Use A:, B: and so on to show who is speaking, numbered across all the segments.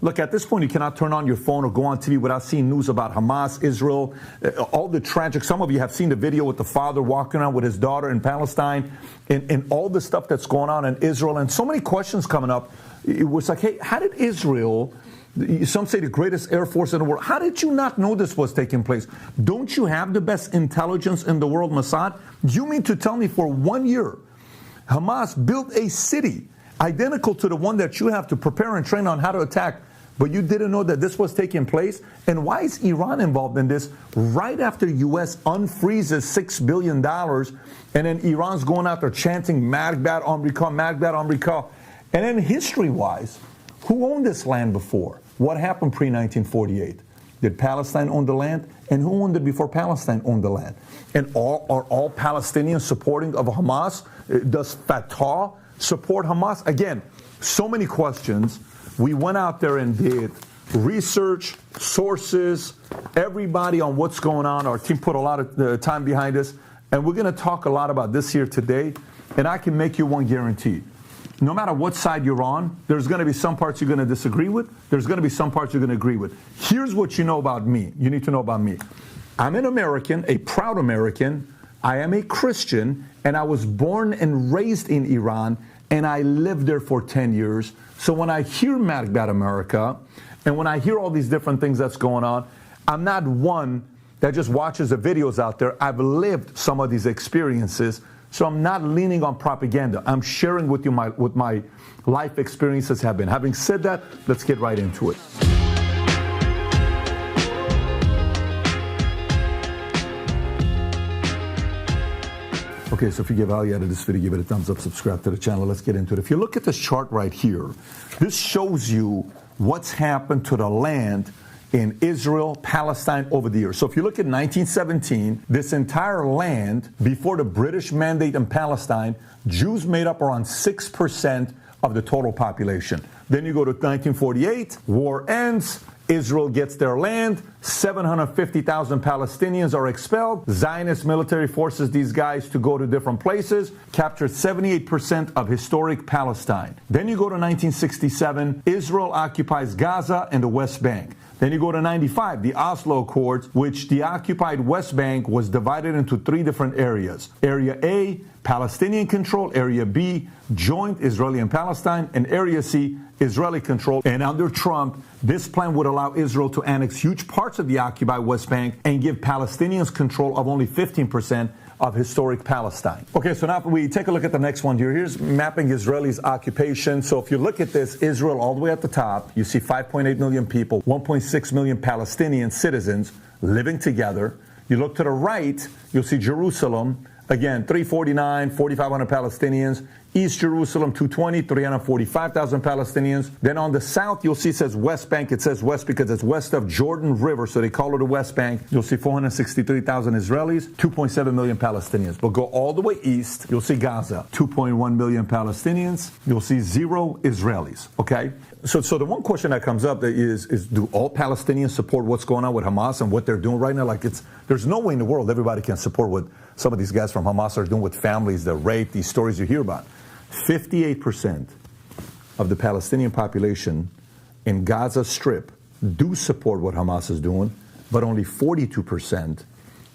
A: Look, at this point, you cannot turn on your phone or go on TV without seeing news about Hamas, Israel, all the tragic. Some of you have seen the video with the father walking around with his daughter in Palestine, and all the stuff that's going on in Israel, and so many questions coming up. It was like, hey, how did Israel, some say the greatest air force in the world, how did you not know this was taking place? Don't you have the best intelligence in the world, Mossad? You mean to tell me for 1 year, Hamas built a city identical to the one that you have to prepare and train on how to attack, but you didn't know that this was taking place? And why is Iran involved in this right after U.S. unfreezes $6 billion, and then Iran's going out there chanting Magbat Amrika, Magbat Amrika? And then history-wise, who owned this land before? What happened pre-1948? Did Palestine own the land? And who owned it before Palestine owned the land? And are all Palestinians supporting of Hamas? Does Fatah support Hamas? Again, so many questions. We went out there and did research, sources, everybody on what's going on. Our team put a lot of time behind this. And we're going to talk a lot about this here today. And I can make you one guarantee. No matter what side you're on, there's going to be some parts you're going to disagree with. There's going to be some parts you're going to agree with. Here's what you know about me. You need to know about me. I'm an American, a proud American. I am a Christian, and I was born and raised in Iran, and I lived there for 10 years. So when I hear Magbat America, and when I hear all these different things that's going on, I'm not one that just watches the videos out there. I've lived some of these experiences. So I'm not leaning on propaganda. I'm sharing with you what my life experiences have been. Having said that, let's get right into it. Okay, so if you get value out of this video, give it a thumbs up, subscribe to the channel. Let's get into it. If you look at this chart right here, this shows you what's happened to the land in Israel, Palestine over the years. So if you look at 1917, this entire land, before the British mandate in Palestine, Jews made up around 6% of the total population. Then you go to 1948, war ends, Israel gets their land, 750,000 Palestinians are expelled. Zionist military forces these guys to go to different places, captured 78% of historic Palestine. Then you go to 1967, Israel occupies Gaza and the West Bank. Then you go to 95, the Oslo Accords, which the occupied West Bank was divided into 3 different areas. Area A, Palestinian control. Area B, joint Israeli and Palestine. And Area C, Israeli control. And under Trump, this plan would allow Israel to annex huge parts of the occupied West Bank and give Palestinians control of only 15% of historic Palestine. Okay, so now we take a look at the next one here. Here's mapping Israelis' occupation. So if you look at this, Israel all the way at the top, you see 5.8 million people, 1.6 million Palestinian citizens living together. You look to the right, you'll see Jerusalem. Again, 349, 4,500 Palestinians. East Jerusalem, 220, 345,000 Palestinians. Then on the south, you'll see it says West Bank. It says West because it's west of Jordan River, so they call it the West Bank. You'll see 463,000 Israelis, 2.7 million Palestinians. But go all the way east, you'll see Gaza, 2.1 million Palestinians. You'll see 0 Israelis, okay? So the one question that comes up is do all Palestinians support what's going on with Hamas and what they're doing right now? Like there's no way in the world everybody can support what some of these guys from Hamas are doing with families, the rape, these stories you hear about. 58% of the Palestinian population in Gaza Strip do support what Hamas is doing, but only 42%,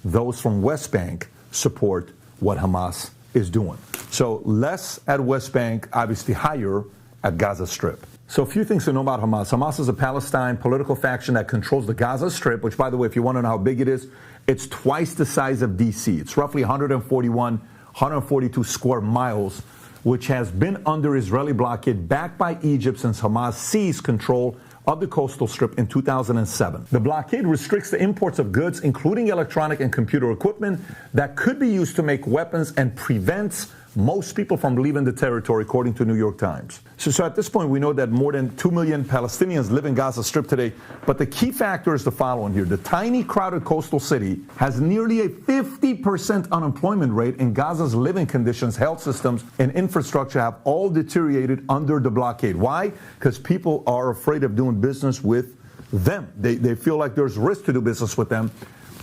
A: those from West Bank, support what Hamas is doing. So less at West Bank, obviously higher at Gaza Strip. So a few things to know about Hamas. Hamas is a Palestine political faction that controls the Gaza Strip, which, by the way, if you want to know how big it is, it's twice the size of D.C. It's roughly 142 square miles, which has been under Israeli blockade backed by Egypt since Hamas seized control of the coastal strip in 2007. The blockade restricts the imports of goods, including electronic and computer equipment, that could be used to make weapons and prevents most people from leaving the territory, according to New York Times. So at this point, we know that more than 2 million Palestinians live in Gaza Strip today. But the key factor is the following here. The tiny, crowded coastal city has nearly a 50% unemployment rate, and Gaza's living conditions, health systems, and infrastructure have all deteriorated under the blockade. Why? Because people are afraid of doing business with them. They feel like there's risk to do business with them.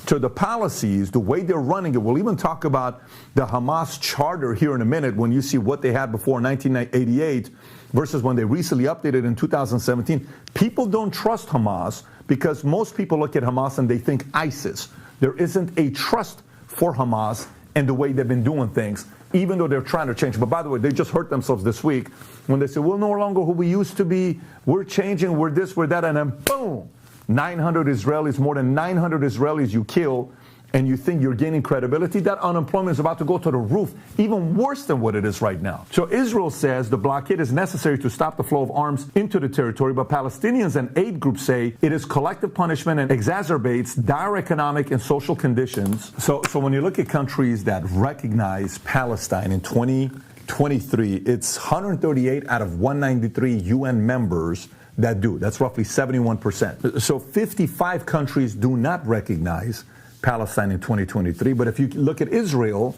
A: So the policies, the way they're running it, we'll even talk about the Hamas charter here in a minute when you see what they had before 1988 versus when they recently updated in 2017. People don't trust Hamas because most people look at Hamas and they think ISIS. There isn't a trust for Hamas and the way they've been doing things, even though they're trying to change. But by the way, they just hurt themselves this week when they said, we're no longer who we used to be, we're changing, we're this, we're that, and then boom, 900 Israelis, more than 900 Israelis you kill, and you think you're gaining credibility. That unemployment is about to go to the roof, even worse than what it is right now. So Israel says the blockade is necessary to stop the flow of arms into the territory, but Palestinians and aid groups say it is collective punishment and exacerbates dire economic and social conditions. So when you look at countries that recognize Palestine in 2023, it's 138 out of 193 UN members that do. That's roughly 71%. So 55 countries do not recognize Palestine in 2023. But if you look at Israel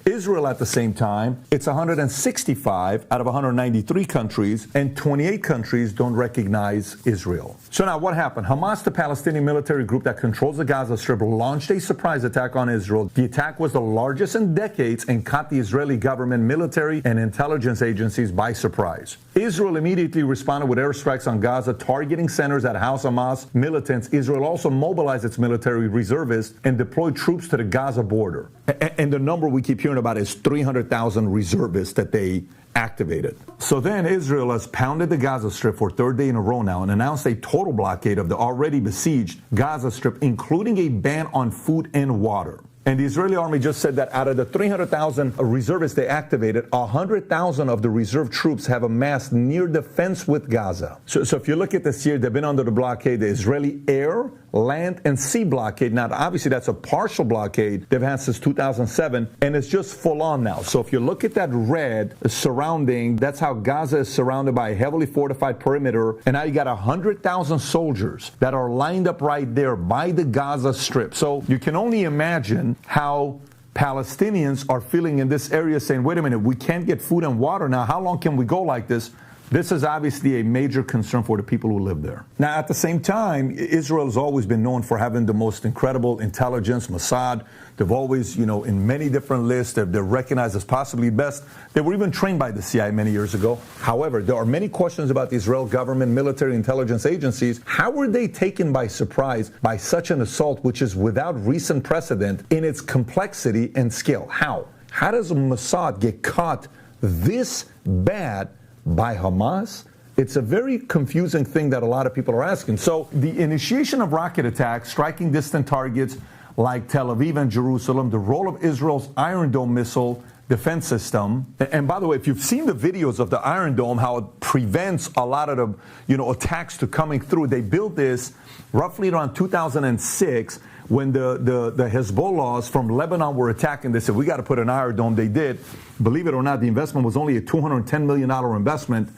A: at the same time, it's 165 out of 193 countries, and 28 countries don't recognize Israel. So now what happened? Hamas, the Palestinian military group that controls the Gaza Strip, launched a surprise attack on Israel. The attack was the largest in decades and caught the Israeli government, military, and intelligence agencies by surprise. Israel immediately responded with airstrikes on Gaza, targeting centers that house Hamas militants. Israel also mobilized its military reservists and deployed troops to the Gaza border. And the number we keep hearing about is 300,000 reservists that they activated. So then Israel has pounded the Gaza Strip for a third day in a row now and announced a total blockade of the already besieged Gaza Strip, including a ban on food and water. And the Israeli army just said that out of the 300,000 reservists they activated, 100,000 of the reserve troops have amassed near the fence with Gaza. So if you look at this year, they've been under the blockade, the Israeli air, land, and sea blockade. Now, obviously, that's a partial blockade they've had since 2007, and it's just full on now. So if you look at that red surrounding, that's how Gaza is surrounded by a heavily fortified perimeter, and now you got 100,000 soldiers that are lined up right there by the Gaza Strip. So you can only imagine how Palestinians are feeling in this area, saying, wait a minute, we can't get food and water now. How long can we go like this? This is obviously a major concern for the people who live there. Now, at the same time, Israel has always been known for having the most incredible intelligence, Mossad. They've always, in many different lists, they're recognized as possibly best. They were even trained by the CIA many years ago. However, there are many questions about the Israel government, military intelligence agencies. How were they taken by surprise by such an assault, which is without recent precedent in its complexity and scale? How? How does Mossad get caught this bad by Hamas? It's a very confusing thing that a lot of people are asking. So the initiation of rocket attacks, striking distant targets like Tel Aviv and Jerusalem, the role of Israel's Iron Dome missile defense system. And by the way, if you've seen the videos of the Iron Dome, how it prevents a lot of the attacks to coming through. They built this roughly around 2006 when the Hezbollahs from Lebanon were attacking. They said, we got to put an Iron Dome. They did. Believe it or not, the investment was only a $210 million investment,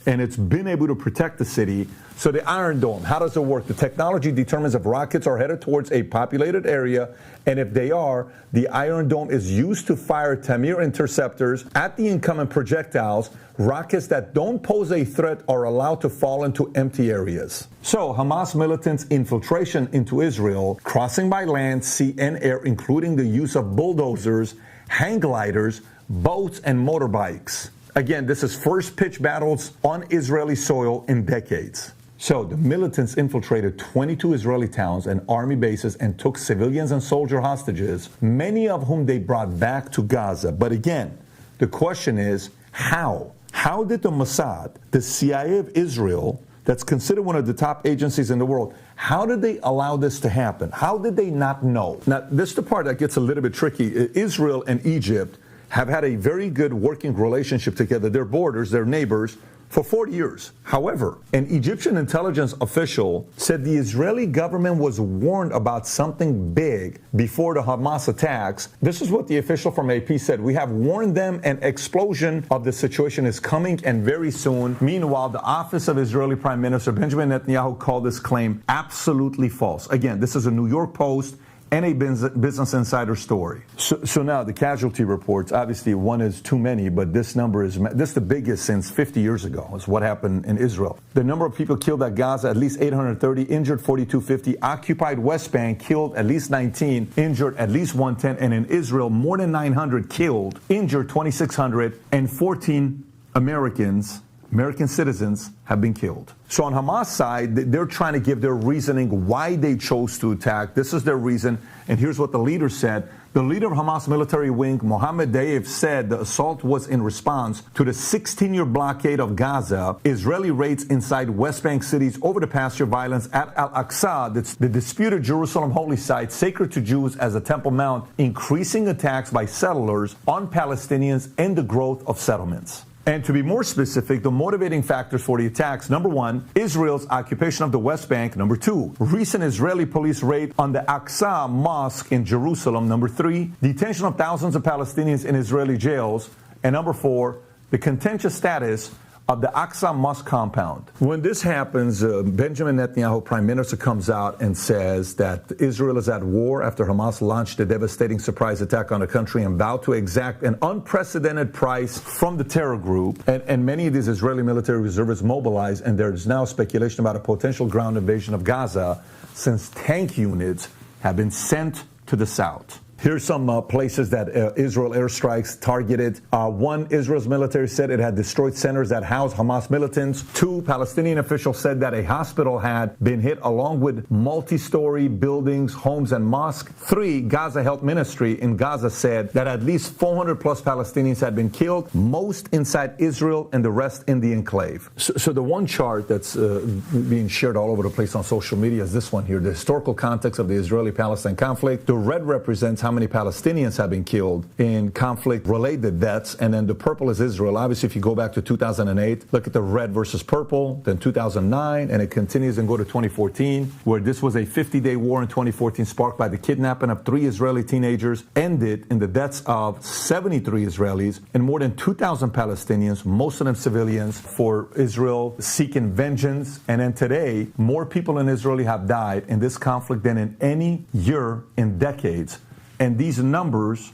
A: and it's been able to protect the city. So the Iron Dome, how does it work? The technology determines if rockets are headed towards a populated area, and if they are, the Iron Dome is used to fire Tamir interceptors at the incoming projectiles. Rockets that don't pose a threat are allowed to fall into empty areas. So Hamas militants' infiltration into Israel, crossing by land, sea, and air, including the use of bulldozers, hang gliders, boats, and motorbikes. Again, this is first pitch battles on Israeli soil in decades. So the militants infiltrated 22 Israeli towns and army bases and took civilians and soldier hostages, many of whom they brought back to Gaza. But again, the question is, how? How did the Mossad, the CIA of Israel, that's considered one of the top agencies in the world, how did they allow this to happen? How did they not know? Now, this is the part that gets a little bit tricky. Israel and Egypt have had a very good working relationship together. They're borders, they're neighbors, for 40 years. However, an Egyptian intelligence official said the Israeli government was warned about something big before the Hamas attacks. This is what the official from AP said. We have warned them an explosion of the situation is coming and very soon. Meanwhile, the office of Israeli Prime Minister Benjamin Netanyahu called this claim absolutely false. Again, this is a New York Post and a Business Insider story. So now the casualty reports, obviously one is too many, but this number is the biggest since 50 years ago, is what happened in Israel. The number of people killed at Gaza, at least 830, injured 4,250. Occupied West Bank killed at least 19, injured at least 110. And in Israel, more than 900 killed, injured 2,600, and 14 American citizens have been killed. So on Hamas side, they're trying to give their reasoning why they chose to attack. This is their reason, and here's what the leader said. The leader of Hamas military wing, Mohammed Deif, said the assault was in response to the 16-year blockade of Gaza, Israeli raids inside West Bank cities over the past year, violence at Al-Aqsa, the disputed Jerusalem holy site, sacred to Jews as a Temple Mount, increasing attacks by settlers on Palestinians, and the growth of settlements. And to be more specific, the motivating factors for the attacks: number one, Israel's occupation of the West Bank; number two, recent Israeli police raid on the Aqsa Mosque in Jerusalem; number three, detention of thousands of Palestinians in Israeli jails; and number four, the contentious status of the Aqsa Mosque compound. When this happens, Benjamin Netanyahu, Prime Minister, comes out and says that Israel is at war after Hamas launched a devastating surprise attack on the country and vowed to exact an unprecedented price from the terror group. And many of these Israeli military reservists mobilized, and there's now speculation about a potential ground invasion of Gaza since tank units have been sent to the south. Here's some places that Israel airstrikes targeted. One, Israel's military said it had destroyed centers that housed Hamas militants. Two, Palestinian officials said that a hospital had been hit along with multi-story buildings, homes, and mosques. Three, Gaza Health Ministry in Gaza said that at least 400 plus Palestinians had been killed, most inside Israel and the rest in the enclave. So the one chart that's being shared all over the place on social media is this one here, the historical context of the Israeli-Palestine conflict. The red represents how many Palestinians have been killed in conflict-related deaths, and then the purple is Israel. Obviously, if you go back to 2008, look at the red versus purple, then 2009, and it continues and go to 2014, where this was a 50-day war in 2014 sparked by the kidnapping of 3 Israeli teenagers, ended in the deaths of 73 Israelis and more than 2,000 Palestinians, most of them civilians, for Israel seeking vengeance. And then today, more people in Israel have died in this conflict than in any year in decades. And these numbers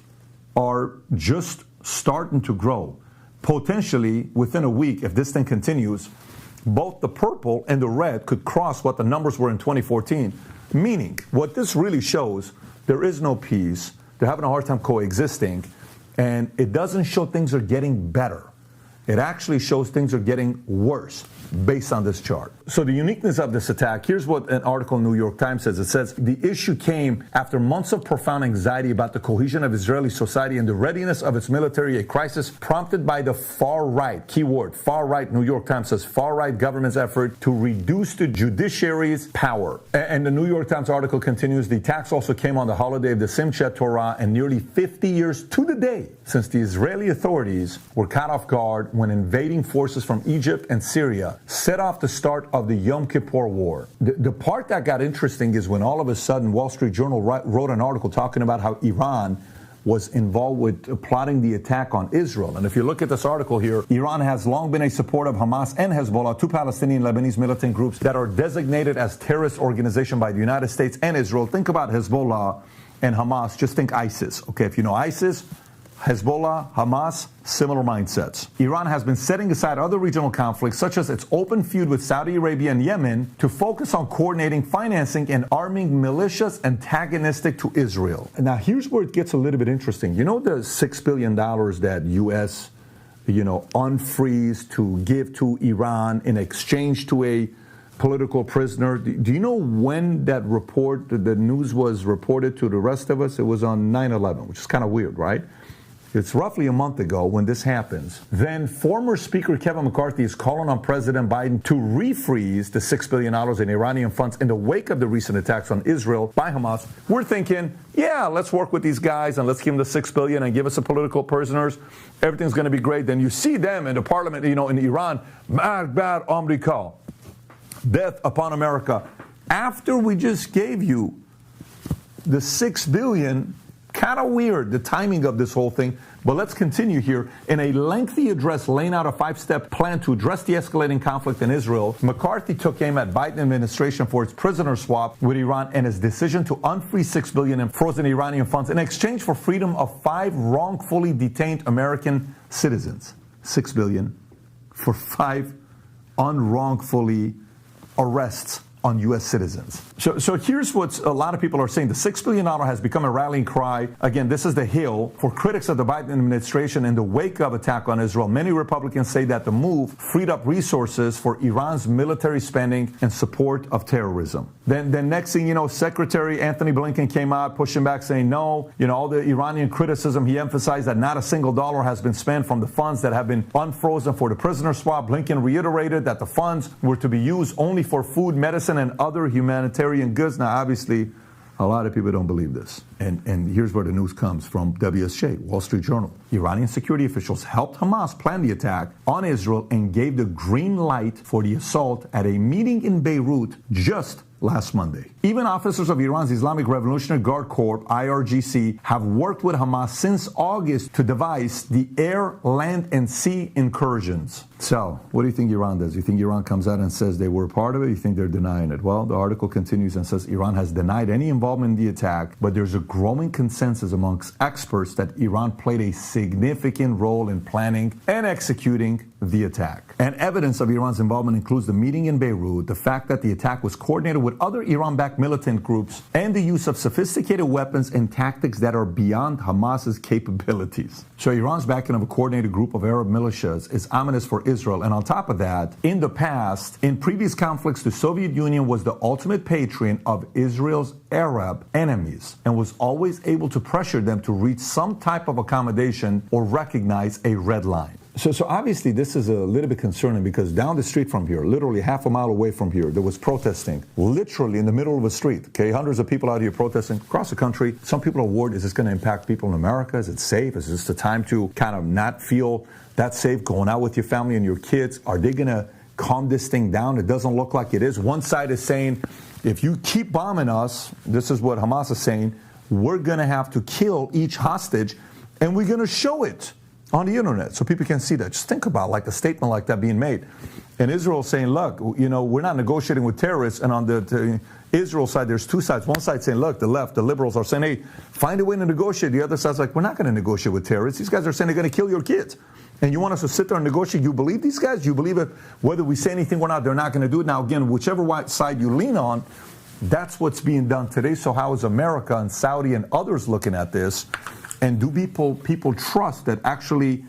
A: are just starting to grow. Potentially, within a week, if this thing continues, both the purple and the red could cross what the numbers were in 2014. Meaning, what this really shows, there is no peace. They're having a hard time coexisting. And it doesn't show things are getting better. It actually shows things are getting worse based on this chart. So the uniqueness of this attack, here's what an article in New York Times says. It says, the issue came after months of profound anxiety about the cohesion of Israeli society and the readiness of its military, a crisis prompted by the far right, keyword, far right. New York Times says far right government's effort to reduce the judiciary's power. And the New York Times article continues, the attacks also came on the holiday of the Simchat Torah and nearly 50 years to the day since the Israeli authorities were caught off guard when invading forces from Egypt and Syria set off the start of the Yom Kippur War. The part that got interesting is when all of a sudden Wall Street Journal wrote an article talking about how Iran was involved with plotting the attack on Israel. And if you look at this article here, Iran has long been a supporter of Hamas and Hezbollah, 2 Palestinian Lebanese militant groups that are designated as terrorist organizations by the United States and Israel. Think about Hezbollah and Hamas, just think ISIS. Okay, if you know ISIS, Hezbollah, Hamas, similar mindsets. Iran has been setting aside other regional conflicts, such as its open feud with Saudi Arabia and Yemen, to focus on coordinating, financing, and arming militias antagonistic to Israel. Now, here's where it gets a little bit interesting. You know the $6 billion that U.S., unfreeze to give to Iran in exchange to a political prisoner? Do you know when that report, the news was reported to the rest of us? It was on 9/11, which is kind of weird, right? It's roughly a month ago when this happens. Then former Speaker Kevin McCarthy is calling on President Biden to refreeze the $6 billion in Iranian funds in the wake of the recent attacks on Israel by Hamas. We're thinking, yeah, let's work with these guys and let's give them the $6 billion and give us some political prisoners. Everything's going to be great. Then you see them in the parliament, in Iran, Bad America, death upon America. After we just gave you the $6 billion Kind of weird, the timing of this whole thing. But let's continue here. In a lengthy address laying out a 5-step plan to address the escalating conflict in Israel, McCarthy took aim at Biden administration for its prisoner swap with Iran and his decision to unfreeze $6 billion in frozen Iranian funds in exchange for freedom of 5 wrongfully detained American citizens. $6 billion for 5 unwrongfully arrests on U.S. citizens. So here's what a lot of people are saying. The $6 billion has become a rallying cry. Again, this is the Hill for critics of the Biden administration in the wake of attack on Israel. Many Republicans say that the move freed up resources for Iran's military spending and support of terrorism. Then next thing you know, Secretary Anthony Blinken came out pushing back saying no. All the Iranian criticism, he emphasized that not a single dollar has been spent from the funds that have been unfrozen for the prisoner swap. Blinken reiterated that the funds were to be used only for food, medicine, and other humanitarian goods. Now, obviously, a lot of people don't believe this. And here's where the news comes from WSJ, Wall Street Journal. Iranian security officials helped Hamas plan the attack on Israel and gave the green light for the assault at a meeting in Beirut just last Monday. Even officers of Iran's Islamic Revolutionary Guard Corps, IRGC, have worked with Hamas since August to devise the air, land, and sea incursions. So, what do you think Iran does? You think Iran comes out and says they were part of it? You think they're denying it? Well, the article continues and says Iran has denied any involvement in the attack, but there's a growing consensus amongst experts that Iran played a significant role in planning and executing the attack. And evidence of Iran's involvement includes the meeting in Beirut, the fact that the attack was coordinated with other Iran-backed militant groups, and the use of sophisticated weapons and tactics that are beyond Hamas's capabilities. So Iran's backing of a coordinated group of Arab militias is ominous for Israel. And on top of that, in the past, in previous conflicts, the Soviet Union was the ultimate patron of Israel's Arab enemies and was always able to pressure them to reach some type of accommodation or recognize a red line. So obviously this is a little bit concerning because down the street from here, literally half a mile away from here, there was protesting, literally in the middle of a street, okay? Hundreds of people out here protesting across the country. Some people are worried, is this going to impact people in America? Is it safe? Is this the time to kind of not feel that safe going out with your family and your kids? Are they going to calm this thing down? It doesn't look like it is. One side is saying, if you keep bombing us, this is what Hamas is saying, we're going to have to kill each hostage and we're going to show it on the internet so people can see that. Just think about like a statement like that being made. And Israel saying, look, we're not negotiating with terrorists. And on the Israel side, there's two sides. One side saying, look, the left, the liberals are saying, hey, find a way to negotiate. The other side's like, we're not going to negotiate with terrorists. These guys are saying they're going to kill your kids. And you want us to sit there and negotiate? You believe these guys? You believe it? Whether we say anything or not, they're not going to do it. Now, again, whichever side you lean on, that's what's being done today. So how is America and Saudi and others looking at this? And do people trust that actually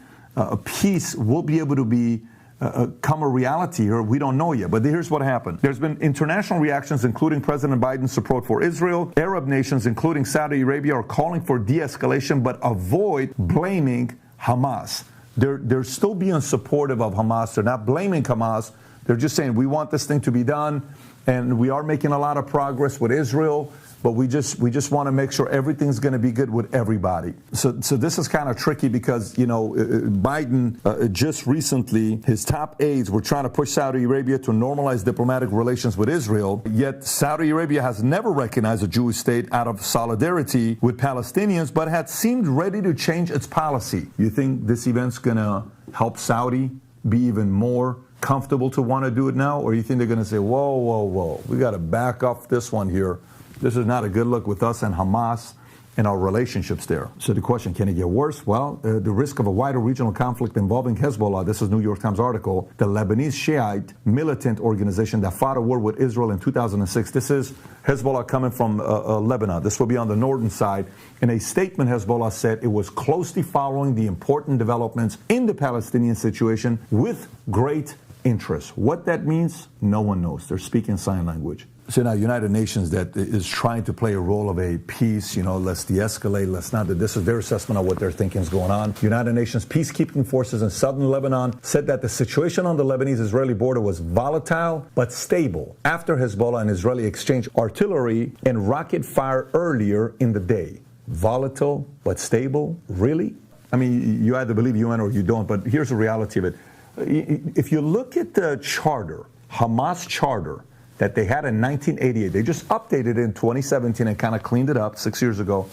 A: peace will be able to become a reality here? We don't know yet. But here's what happened. There's been international reactions, including President Biden's support for Israel. Arab nations, including Saudi Arabia, are calling for de-escalation, but avoid blaming Hamas. They're still being supportive of Hamas. They're not blaming Hamas. They're just saying, we want this thing to be done, and we are making a lot of progress with Israel. But we just want to make sure everything's going to be good with everybody. So this is kind of tricky because, Biden just recently, his top aides were trying to push Saudi Arabia to normalize diplomatic relations with Israel. Yet Saudi Arabia has never recognized a Jewish state out of solidarity with Palestinians, but had seemed ready to change its policy. You think this event's going to help Saudi be even more comfortable to want to do it now? Or you think they're going to say, whoa, we got to back off this one here. This is not a good look with us and Hamas and our relationships there. So the question, can it get worse? Well, the risk of a wider regional conflict involving Hezbollah, this is New York Times article, the Lebanese Shiite militant organization that fought a war with Israel in 2006. This is Hezbollah coming from Lebanon. This will be on the northern side. In a statement, Hezbollah said it was closely following the important developments in the Palestinian situation with great interest. What that means, no one knows. They're speaking sign language. So now United Nations that is trying to play a role of a peace, let's de-escalate, let's not. This is their assessment of what they're thinking is going on. United Nations peacekeeping forces in southern Lebanon said that the situation on the Lebanese-Israeli border was volatile but stable after Hezbollah and Israeli exchanged artillery and rocket fire earlier in the day. Volatile but stable? Really? I mean, you either believe UN or you don't, but here's the reality of it. If you look at the charter, Hamas charter, that they had in 1988. They just updated it in 2017 and kind of cleaned it up 6 years ago.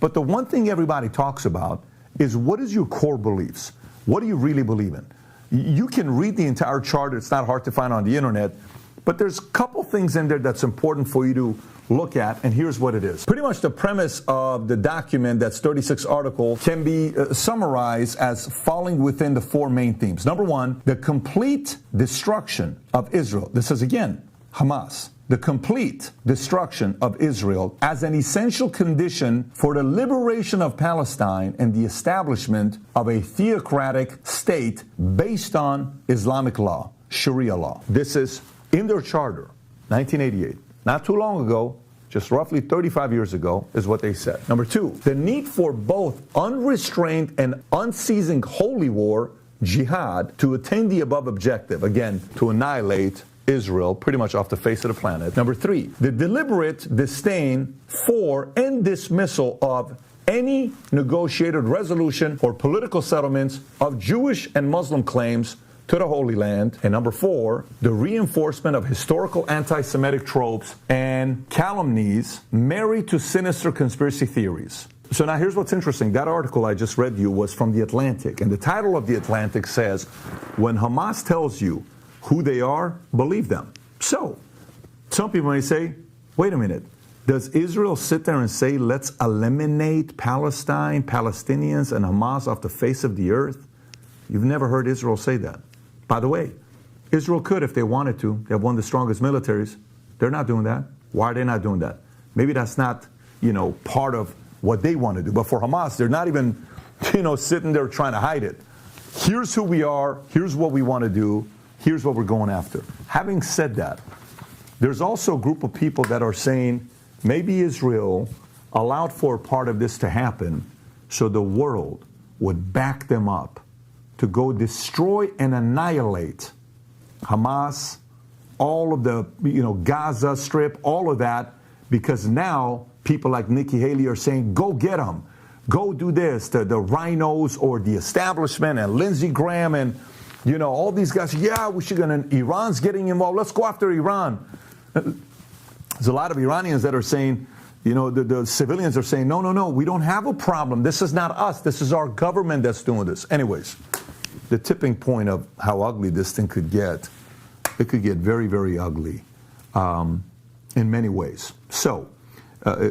A: But the one thing everybody talks about is, what is your core beliefs? What do you really believe in? You can read the entire chart. It's not hard to find on the internet. But there's a couple things in there that's important for you to look at, and here's what it is. Pretty much the premise of the document, that's 36 article, can be summarized as falling within the four main themes. Number one, the complete destruction of Israel. This is, again, Hamas. The complete destruction of Israel as an essential condition for the liberation of Palestine and the establishment of a theocratic state based on Islamic law, Sharia law. This is in their charter, 1988. Not too long ago, just roughly 35 years ago, is what they said. Number two, the need for both unrestrained and unceasing holy war, jihad, to attain the above objective, again, to annihilate Israel pretty much off the face of the planet. Number three, the deliberate disdain for and dismissal of any negotiated resolution or political settlements of Jewish and Muslim claims to the Holy Land. And number four, the reinforcement of historical anti-Semitic tropes and calumnies married to sinister conspiracy theories. So now here's what's interesting. That article I just read you was from The Atlantic. And the title of The Atlantic says, when Hamas tells you who they are, believe them. So some people may say, wait a minute. Does Israel sit there and say, let's eliminate Palestine, Palestinians, and Hamas off the face of the earth? You've never heard Israel say that. By the way, Israel could if they wanted to. They have one of the strongest militaries. They're not doing that. Why are they not doing that? Maybe that's not, part of what they want to do. But for Hamas, they're not even, sitting there trying to hide it. Here's who we are. Here's what we want to do. Here's what we're going after. Having said that, there's also a group of people that are saying maybe Israel allowed for part of this to happen so the world would back them up to go destroy and annihilate Hamas, all of the, Gaza Strip, all of that, because now people like Nikki Haley are saying, go get them. Go do this. The rhinos or the establishment and Lindsey Graham and, all these guys, we should get Iran's getting involved. Let's go after Iran. There's a lot of Iranians that are saying, the civilians are saying, no, we don't have a problem. This is not us. This is our government that's doing this. Anyways, the tipping point of how ugly this thing could get, it could get very, very ugly in many ways. So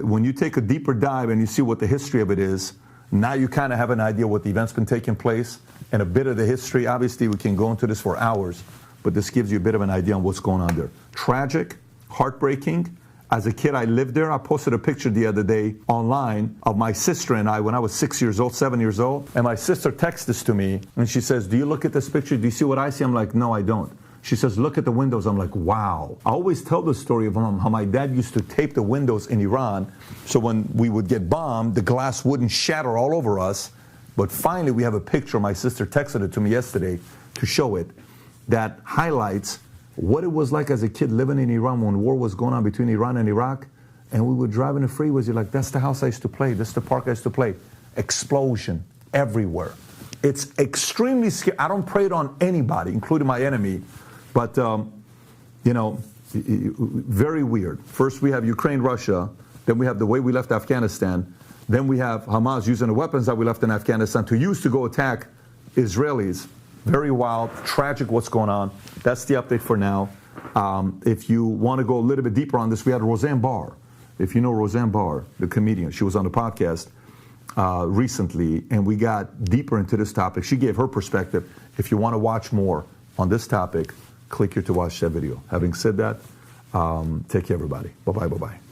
A: when you take a deeper dive and you see what the history of it is, now you kind of have an idea what the events been taking place and a bit of the history. Obviously, we can go into this for hours, but this gives you a bit of an idea on what's going on there. Tragic, heartbreaking. As a kid, I lived there. I posted a picture the other day online of my sister and I when I was 7 years old. And my sister texts this to me and she says, do you look at this picture? Do you see what I see? I'm like, no, I don't. She says, look at the windows. I'm like, wow. I always tell the story of how my dad used to tape the windows in Iran. So when we would get bombed, the glass wouldn't shatter all over us. But finally, we have a picture. My sister texted it to me yesterday to show it that highlights what it was like as a kid living in Iran when war was going on between Iran and Iraq. And we would drive in the freeways. You're like, that's the house I used to play. This is the park I used to play. Explosion everywhere. It's extremely scary. I don't pray it on anybody, including my enemy. But, very weird. First we have Ukraine, Russia. Then we have the way we left Afghanistan. Then we have Hamas using the weapons that we left in Afghanistan to use to go attack Israelis. Very wild, tragic what's going on. That's the update for now. If you want to go a little bit deeper on this, we had Roseanne Barr. If you know Roseanne Barr, the comedian, she was on the podcast recently, and we got deeper into this topic. She gave her perspective. If you want to watch more on this topic, click here to watch that video. Having said that, take care, everybody. Bye-bye, bye-bye.